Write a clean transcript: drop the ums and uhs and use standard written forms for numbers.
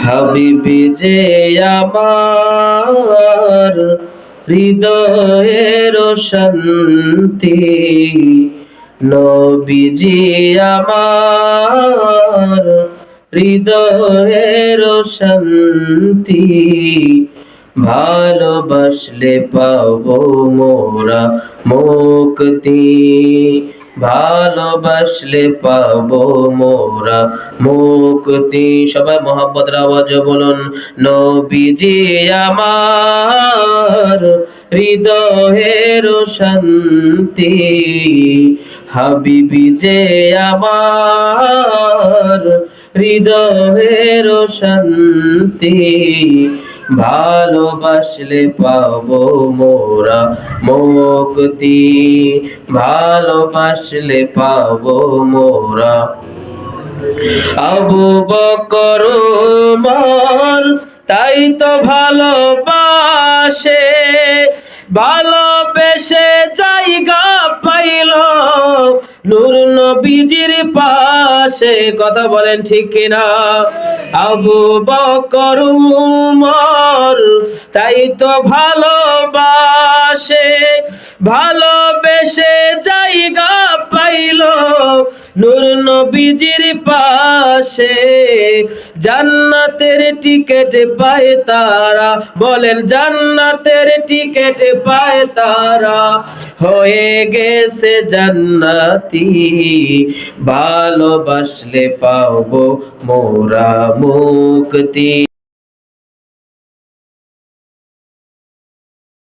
হাবিবি যে আমার হৃদয়ের শান্তি, নবীজি আমার হৃদয়ের শান্তি, ভালোবাসলে পাবো মোরা মুক্তি, ভালোবাসলে পাবো মোরা মুক্তি। সবাই মোহাব্বতের আওয়াজে বলুন, নবীজি আমার হৃদয়ের শান্তি, হাবিবি যে আমার হৃদয়ের শান্তি, ভালোবাসলে পাবো মোরা মুক্তি, ভালোবাসলে পাবো মোরা। আবু বকর উমর তাই তো ভালোবাসে, ভালোবেসে জায়গা পাইল নূর নবীজির পাশে। কথা বলেন ঠিক কিনা? আবু বকর উমর তাই তো ভালোবাসে, ভালোবেসে জায়গা পাইল নূর নবীজির পাশে। জান্নাতের টিকেট পায় তারা, বলেন জান্নাতের টিকেট পায় তারা, হয়ে গেছে জান্নাতি, ভালোবাসলে পাবো মোরা মুক্তি।